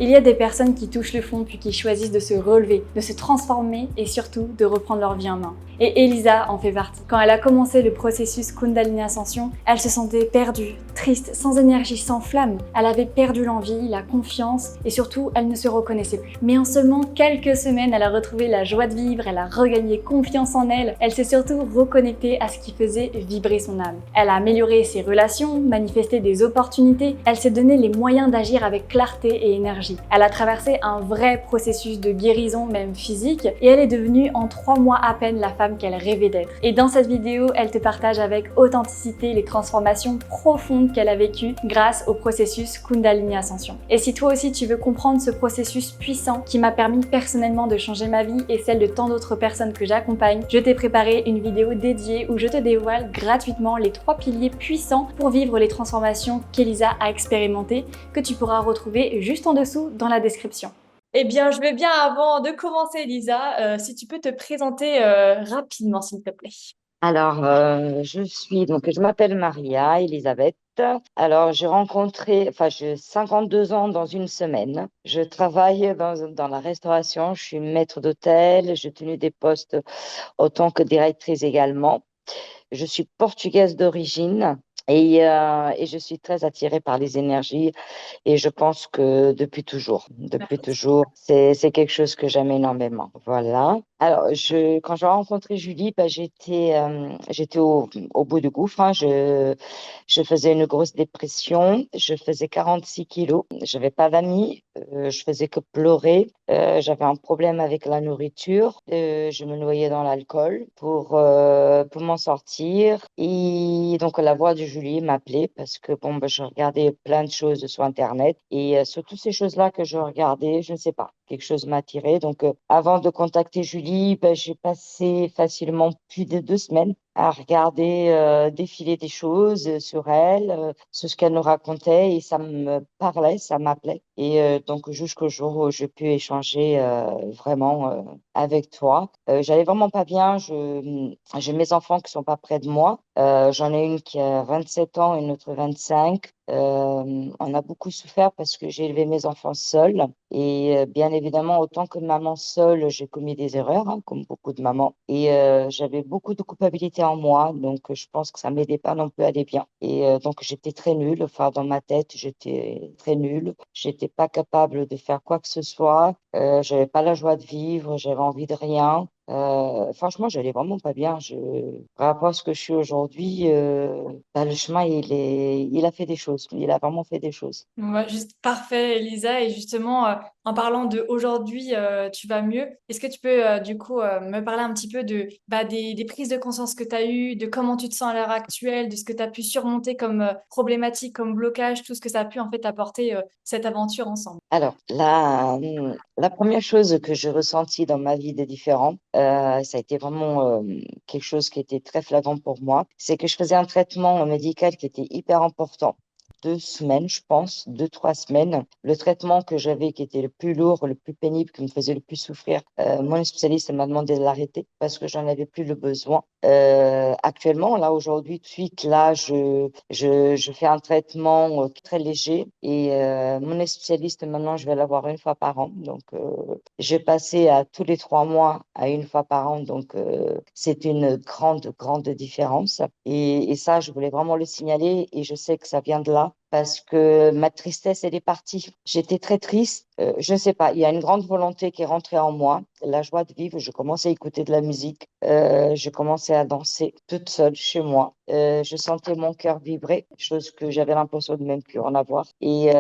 Il y a des personnes qui touchent le fond puis qui choisissent de se relever, de se transformer et surtout de reprendre leur vie en main. Et Elisa en fait partie. Quand elle a commencé le processus Kundalini Ascension, elle se sentait perdue, triste, sans énergie, sans flamme. Elle avait perdu l'envie, la confiance et surtout elle ne se reconnaissait plus. Mais en seulement quelques semaines, elle a retrouvé la joie de vivre, elle a regagné confiance en elle, elle s'est surtout reconnectée à ce qui faisait vibrer son âme. Elle a amélioré ses relations, manifesté des opportunités, elle s'est donné les moyens d'agir avec clarté et énergie. Elle a traversé un vrai processus de guérison, même physique, et elle est devenue en 3 mois à peine la femme qu'elle rêvait d'être. Et dans cette vidéo, elle te partage avec authenticité les transformations profondes qu'elle a vécues grâce au processus Kundalini Ascension. Et si toi aussi tu veux comprendre ce processus puissant qui m'a permis personnellement de changer ma vie et celle de tant d'autres personnes que j'accompagne, je t'ai préparé une vidéo dédiée où je te dévoile gratuitement les 3 piliers puissants pour vivre les transformations qu'Elisa a expérimentées, que tu pourras retrouver juste en dessous dans la description. Eh bien, je vais bien avant de commencer, Elisa, si tu peux te présenter rapidement, s'il te plaît. Alors, je m'appelle Maria Elisabeth. Alors, j'ai 52 ans dans une semaine. Je travaille dans la restauration. Je suis maître d'hôtel. J'ai tenu des postes autant que directrice également. Je suis portugaise d'origine et je suis très attirée par les énergies et je pense que depuis Merci. toujours, c'est quelque chose que j'aime énormément. Voilà. Alors, quand j'ai rencontré Julie, j'étais au bout du gouffre, hein. Je faisais une grosse dépression. Je faisais 46 kilos. J'avais pas d'amis. Je faisais que pleurer. J'avais un problème avec la nourriture. Je me noyais dans l'alcool pour m'en sortir. Et donc, la voix de Julie m'appelait parce que bon, je regardais plein de choses sur Internet. Et sur toutes ces choses-là que je regardais, je ne sais pas, quelque chose m'a attiré. Donc, avant de contacter Julie, j'ai passé facilement plus de 2 semaines à regarder défiler des choses sur elle, sur ce qu'elle nous racontait, et ça me parlait, ça m'appelait. Et donc jusqu'au jour où j'ai pu échanger vraiment avec toi. J'allais vraiment pas bien. J'ai mes enfants qui sont pas près de moi. J'en ai une qui a 27 ans et une autre 25. On a beaucoup souffert parce que j'ai élevé mes enfants seule. Et bien évidemment, autant que maman seule, j'ai commis des erreurs, hein, comme beaucoup de mamans. Et j'avais beaucoup de culpabilité en moi, donc je pense que ça m'aidait pas non plus à aller bien. Et donc j'étais très nulle, enfin dans ma tête, j'étais très nulle. J'étais pas capable de faire quoi que ce soit. J'avais pas la joie de vivre, j'avais envie de rien. Franchement, j'allais vraiment pas bien. Par rapport à ce que je suis aujourd'hui, le chemin, il a fait des choses. Il a vraiment fait des choses. Ouais, juste parfait, Elisa. Et justement, en parlant de aujourd'hui, tu vas mieux. Est-ce que tu peux du coup me parler un petit peu des prises de conscience que tu as eues, de comment tu te sens à l'heure actuelle, de ce que tu as pu surmonter comme problématique, comme blocage, tout ce que ça a pu en fait apporter cette aventure ensemble. Alors, la première chose que j'ai ressentie dans ma vie de différent, ça a été vraiment quelque chose qui était très flagrant pour moi, c'est que je faisais un traitement médical qui était hyper important. 2 semaines, je pense, 2, 3 semaines. Le traitement que j'avais qui était le plus lourd, le plus pénible, qui me faisait le plus souffrir, mon spécialiste m'a demandé de l'arrêter parce que j'en avais plus le besoin. Actuellement, là, aujourd'hui, tout de suite, là, je fais un traitement très léger et mon spécialiste, maintenant, je vais l'avoir une fois par an. Donc, j'ai passé à tous les 3 mois à une fois par an. Donc, c'est une grande, grande différence. Et ça, je voulais vraiment le signaler et je sais que ça vient de là parce que ma tristesse, elle est partie. J'étais très triste. Je ne sais pas, il y a une grande volonté qui est rentrée en moi, la joie de vivre. Je commençais à écouter de la musique. Je commençais à danser toute seule chez moi. Je sentais mon cœur vibrer, chose que j'avais l'impression de même plus en avoir. Et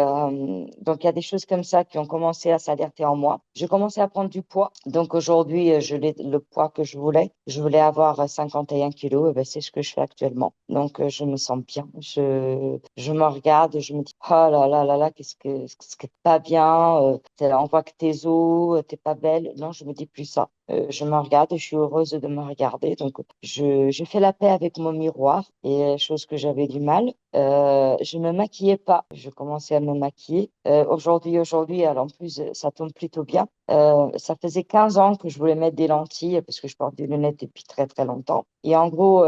donc, il y a des choses comme ça qui ont commencé à s'alerter en moi. J'ai commencé à prendre du poids. Donc, aujourd'hui, je l'ai le poids que je voulais. Je voulais avoir 51 kilos. Et ben, c'est ce que je fais actuellement. Donc, je me sens bien. Je me regarde, je me dis, oh là là là là, qu'est-ce que pas bien. On voit que tes os, t'es pas belle. Non, je me dis plus ça. Je me regarde et je suis heureuse de me regarder. Donc, je fais la paix avec mon miroir et chose que j'avais du mal. Je me maquillais pas. Je commençais à me maquiller. Aujourd'hui, alors en plus, ça tombe plutôt bien Ça faisait 15 ans que je voulais mettre des lentilles parce que je porte des lunettes depuis très très longtemps. Et en gros,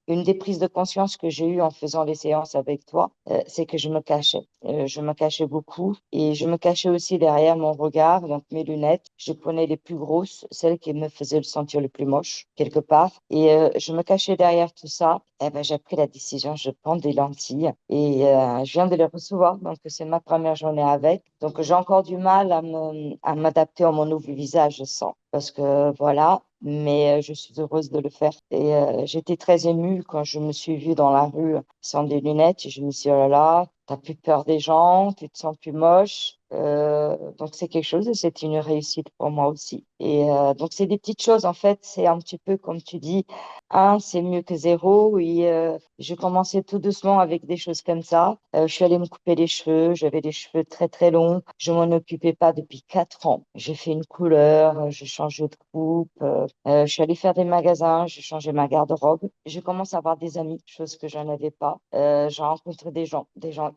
une des prises de conscience que j'ai eues en faisant les séances avec toi, c'est que je me cachais. Je me cachais beaucoup et je me cachais aussi derrière mon regard, donc mes lunettes. Je prenais les plus grosses, celles qui me faisaient le sentir le plus moche, quelque part. Et je me cachais derrière tout ça. Eh ben, j'ai pris la décision, je prends des lentilles et je viens de les recevoir. Donc, c'est ma première journée avec. Donc, j'ai encore du mal à m'adapter à mon nouveau visage, je sens. Parce que voilà, mais je suis heureuse de le faire. Et j'étais très émue quand je me suis vue dans la rue sans des lunettes. Et je me suis dit, oh là là, t'as plus peur des gens, tu te sens plus moche. Donc c'est quelque chose et c'est une réussite pour moi aussi. Et donc c'est des petites choses en fait, c'est un petit peu comme tu dis, un c'est mieux que zéro. Et je commençais tout doucement avec des choses comme ça. Je suis allée me couper les cheveux, j'avais les cheveux très très longs, je m'en occupais pas depuis 4 ans. J'ai fait une couleur, j'ai changé de coupe, je suis allée faire des magasins, j'ai changé ma garde-robe. Je commence à avoir des amis, chose que je n'avais pas. J'ai rencontré des gens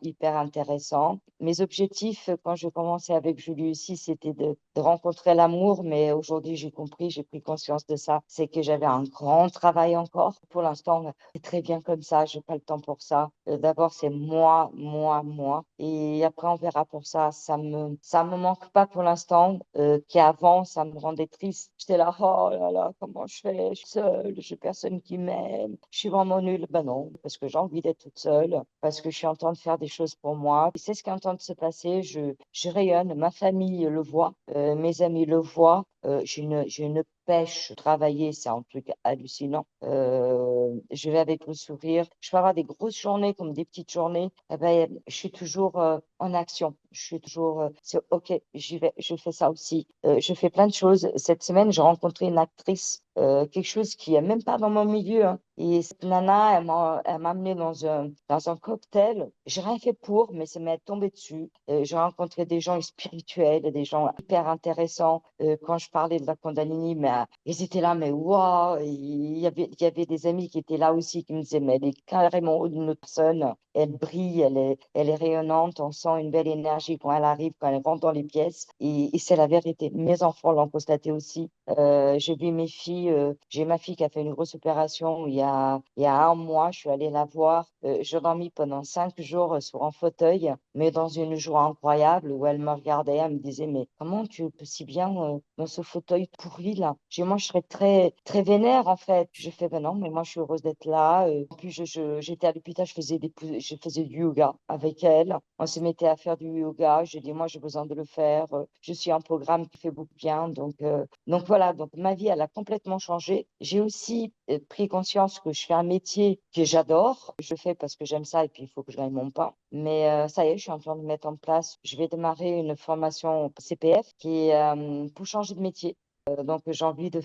hyper intéressants. Mes objectifs, quand je commençais avec Julie aussi, c'était de rencontrer l'amour, mais aujourd'hui, j'ai compris, j'ai pris conscience de ça. C'est que j'avais un grand travail encore. Pour l'instant, c'est très bien comme ça, j'ai pas le temps pour ça. D'abord, c'est moi, moi, moi. Et après, on verra pour ça. Ça me manque pas pour l'instant, qu'avant, ça me rendait triste. J'étais là, oh là là, comment je fais? Je suis seule, j'ai personne qui m'aime. Je suis vraiment nulle. Ben non, parce que j'ai envie d'être toute seule, parce que je suis en train de faire des choses pour moi. Et c'est ce qui est en train de se passer. Je rayonne, ma famille le voit, mes amis le voient. J'ai une pêche, travailler, c'est un truc hallucinant. Je vais avec le sourire. Je peux avoir des grosses journées comme des petites journées. Eh ben, je suis toujours en action. Je suis toujours, c'est OK, j'y vais, je fais ça aussi. Je fais plein de choses. Cette semaine, j'ai rencontré une actrice, quelque chose qui est même pas dans mon milieu, hein. Et cette nana, elle m'a amené dans un cocktail. J'ai rien fait pour, mais ça m'est tombé dessus. J'ai rencontré des gens spirituels, des gens hyper intéressants. Quand je parlais de la Kundalini, mais ils étaient là, mais waouh! Il y avait des amis qui étaient là aussi qui me disaient, mais elle est carrément au d'une autre personne. Elle brille, elle est rayonnante. On sent une belle énergie quand elle arrive, quand elle rentre dans les pièces. Et c'est la vérité. Mes enfants l'ont constaté aussi. J'ai vu mes filles, j'ai ma fille qui a fait une grosse opération il y a un mois. Je suis allée la voir. J'ai dormi pendant 5 jours sur un fauteuil, mais dans une joie incroyable où elle me regardait, elle me disait, mais comment tu peux si bien dans ce fauteuil pourri là? Moi, je serais très, très vénère en fait. Je fais, ben non, mais moi, je suis heureuse d'être là. En plus, j'étais à l'hôpital, je faisais du yoga avec elle. On se mettait à faire du yoga. J'ai dit, moi, j'ai besoin de le faire. Je suis un programme qui fait beaucoup bien. Donc voilà, donc ma vie, elle a complètement changé. J'ai aussi pris conscience que je fais un métier que j'adore. Je le fais parce que j'aime ça et puis il faut que je gagne mon pain. Mais ça y est, je suis en train de mettre en place. Je vais démarrer une formation CPF qui est pour changer de métier. Donc, j'ai envie de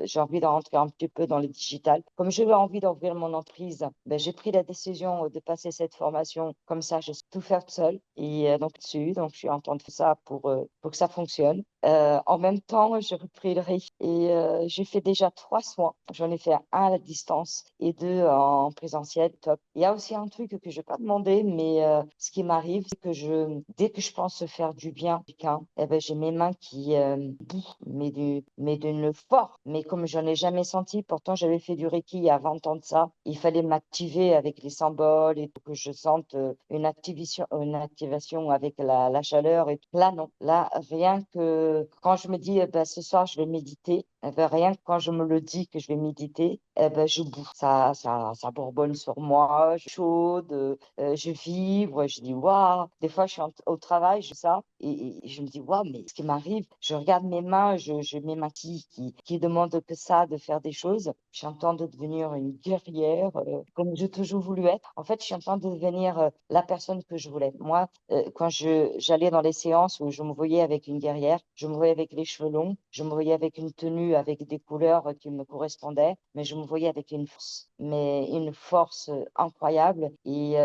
j'ai envie de rentrer un petit peu dans le digital. Comme j'ai envie d'ouvrir mon entreprise, ben, j'ai pris la décision de passer cette formation. Comme ça, je sais tout faire seule. Et donc, je suis en train de faire ça pour que ça fonctionne. En même temps, j'ai repris le Reiki et j'ai fait déjà 3 soins. J'en ai fait un à la distance et deux en présentiel. Top. Il y a aussi un truc que je n'ai pas demandé, mais ce qui m'arrive, c'est que dès que je pense faire du bien à quelqu'un, eh ben, j'ai mes mains qui bougent, mais d'une force. Mais comme j'en ai jamais senti, pourtant j'avais fait du Reiki il y a 20 ans de ça, il fallait m'activer avec les symboles et tout, que je sente une activation avec la chaleur et tout. Là, non. Là, rien que quand je me dis, eh ben, ce soir, je vais méditer, eh ben, rien que quand je me le dis que je vais méditer, eh ben, je bouge. Ça bourbonne sur moi, je suis chaude, je vibre, je dis waouh. Des fois, je suis au travail, je fais ça, et je me dis waouh, mais ce qui m'arrive, je regarde mes mains, je mets ma fille qui demande que ça, de faire des choses. Je suis en train de devenir une guerrière, comme j'ai toujours voulu être. En fait, je suis en train de devenir la personne que je voulais. Moi, quand j'allais dans les séances où je me voyais avec une guerrière, je me voyais avec les cheveux longs, je me voyais avec une tenue avec des couleurs qui me correspondaient, mais je me voyais avec une force incroyable et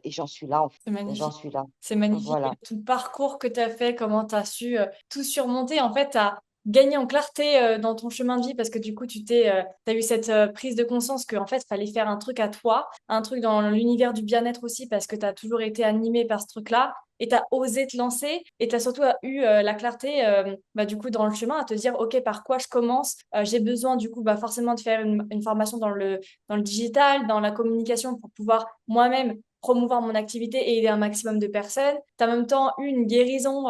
j'en suis là, en fait. C'est J'en magnifique. suis là. C'est magnifique. Voilà. Tout le parcours que tu as fait, comment tu as su tout surmonter. En fait, tu as gagné en clarté dans ton chemin de vie parce que du coup, t'as eu cette prise de conscience qu'en fait, il fallait faire un truc à toi, un truc dans l'univers du bien-être aussi parce que tu as toujours été animé par ce truc-là. et tu as osé te lancer et tu as surtout eu la clarté du coup dans le chemin à te dire ok par quoi je commence. J'ai besoin du coup forcément de faire une formation dans le digital, dans la communication pour pouvoir moi-même promouvoir mon activité et aider un maximum de personnes. Tu as en même temps eu une guérison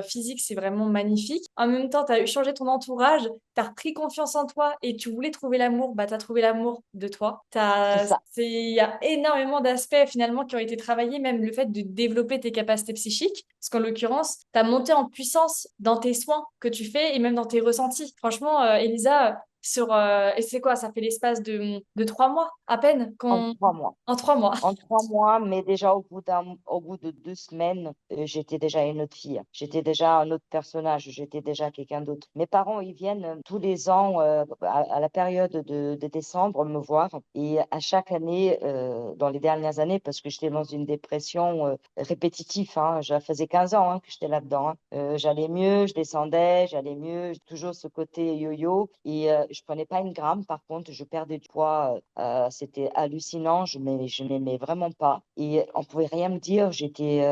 physique, c'est vraiment magnifique. En même temps, tu as changé ton entourage, tu as repris confiance en toi et tu voulais trouver l'amour, tu as trouvé l'amour de toi. C'est ça. Il y a énormément d'aspects finalement qui ont été travaillés, même le fait de développer tes capacités psychiques, parce qu'en l'occurrence, tu as monté en puissance dans tes soins que tu fais et même dans tes ressentis. Franchement, Elisa, et c'est quoi, ça fait l'espace de 3 mois à peine En 3 mois. en 3 mois. En 3 mois, mais déjà au bout de 2 semaines, j'étais déjà une autre fille. J'étais déjà un autre personnage. J'étais déjà quelqu'un d'autre. Mes parents, ils viennent tous les ans à la période de décembre me voir. Et à chaque année, dans les dernières années, parce que j'étais dans une dépression répétitive, hein, ça faisait 15 ans que j'étais là-dedans. J'allais mieux, je descendais, j'allais mieux, toujours ce côté yo-yo. Et je prenais pas une gramme. Par contre, je perdais du poids. C'était hallucinant. Je n'aimais vraiment pas. Et on pouvait rien me dire. J'étais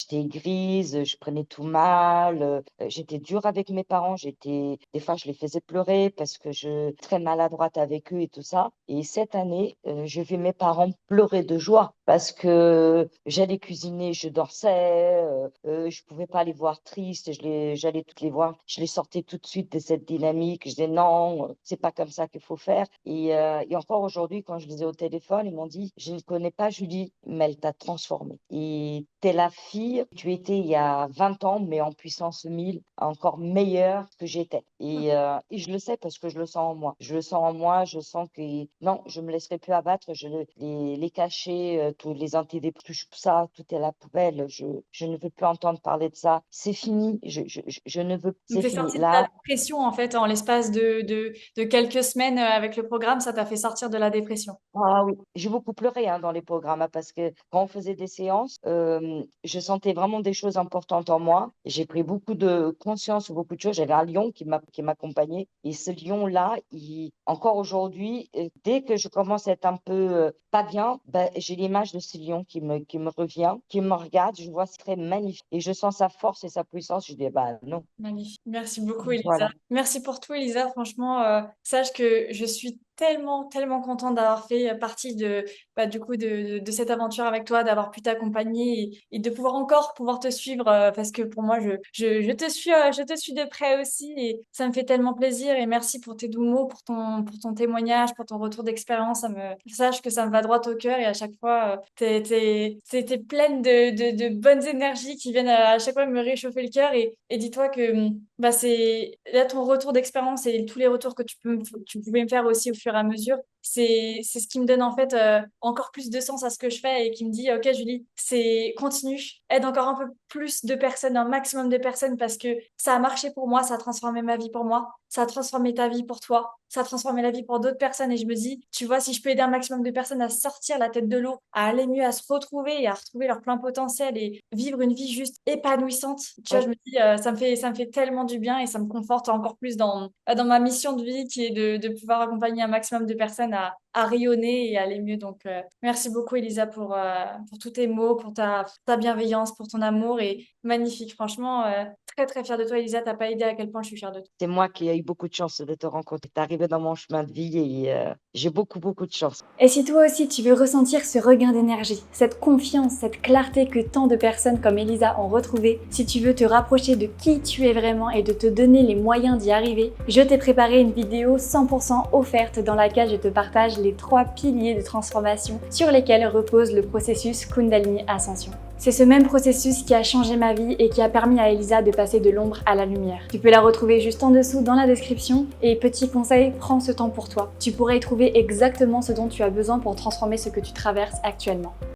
grise, je prenais tout mal. J'étais dure avec mes parents. Des fois, je les faisais pleurer parce que je très maladroite avec eux et tout ça. Et cette année, j'ai vu mes parents pleurer de joie parce que j'allais cuisiner, je dansais. Je pouvais pas les voir tristes. J'allais toutes les voir. Je les sortais tout de suite de cette dynamique. Je disais non, c'est pas comme ça qu'il faut faire. Et encore aujourd'hui, quand je les ai au téléphone, ils m'ont dit, je ne connais pas Julie, mais elle t'a transformée. Et t'es la fille que tu étais il y a 20 ans, mais en puissance 1000, encore meilleure que j'étais. Et je le sais parce que je le sens en moi. Je le sens en moi, je sens que non, je me laisserai plus abattre, les cachets, tous les antidépressifs, tout ça, tout est à la poubelle. Je ne veux plus entendre parler de ça. C'est fini. Je ne veux, Donc, c'est t'es fini. sortie de la Là, dépression, en fait, en l'espace de quelques semaines avec le programme, ça t'a fait sortir de la dépression. ah oui, j'ai beaucoup pleuré dans les programmes parce que quand on faisait des séances, je sentais vraiment des choses importantes en moi. J'ai pris beaucoup de conscience sur beaucoup de choses. J'avais un lion qui m'accompagnait et ce lion-là, encore aujourd'hui, dès que je commence à être un peu pas bien, ben, j'ai l'image de ce lion qui me revient, qui me regarde. Je vois, c'est très magnifique et je sens sa force et sa puissance. Je dis, bah non, Magnifique. Merci beaucoup, Elisa. voilà. Merci pour tout, Elisa. Franchement, sache que je suis tellement, tellement contente d'avoir fait partie du coup, de cette aventure avec toi, d'avoir pu t'accompagner et de pouvoir encore pouvoir te suivre parce que pour moi, je te suis de près aussi et ça me fait tellement plaisir et merci pour tes doux mots, pour ton témoignage, pour ton retour d'expérience. Sache que ça me va droit au cœur et à chaque fois, t'es pleine de bonnes énergies qui viennent à chaque fois me réchauffer le cœur et dis-toi que c'est là ton retour d'expérience et tous les retours que tu pouvais me faire aussi au fur et à mesure, c'est ce qui me donne en fait encore plus de sens à ce que je fais et qui me dit ok Julie, c'est continue, aide encore un peu plus de personnes, un maximum de personnes parce que ça a marché pour moi, ça a transformé ma vie pour moi, ça a transformé ta vie pour toi, ça a transformé la vie pour d'autres personnes et je me dis, tu vois, si je peux aider un maximum de personnes à sortir la tête de l'eau, à aller mieux, à se retrouver et à retrouver leur plein potentiel et vivre une vie juste épanouissante, tu vois, je me dis, ça me fait tellement du bien et ça me conforte encore plus dans ma mission de vie qui est de pouvoir accompagner un maximum de personnes à rayonner et à aller mieux. Donc, merci beaucoup, Elisa, pour tous tes mots, pour ta bienveillance, pour ton amour et magnifique. Franchement, très, très fière de toi, Elisa. T'as pas idée à quel point je suis fière de toi. C'est moi qui ai eu beaucoup de chance de te rencontrer. T'es arrivé dans mon chemin de vie et j'ai beaucoup, beaucoup de chance. Et si toi aussi tu veux ressentir ce regain d'énergie, cette confiance, cette clarté que tant de personnes comme Elisa ont retrouvé, si tu veux te rapprocher de qui tu es vraiment et de te donner les moyens d'y arriver, je t'ai préparé une vidéo 100% offerte dans laquelle je te partage les 3 piliers de transformation sur lesquels repose le processus Kundalini Ascension. C'est ce même processus qui a changé ma vie et qui a permis à Elisa de passer de l'ombre à la lumière. Tu peux la retrouver juste en dessous dans la description et petit conseil, prends ce temps pour toi. Tu pourrais y trouver exactement ce dont tu as besoin pour transformer ce que tu traverses actuellement.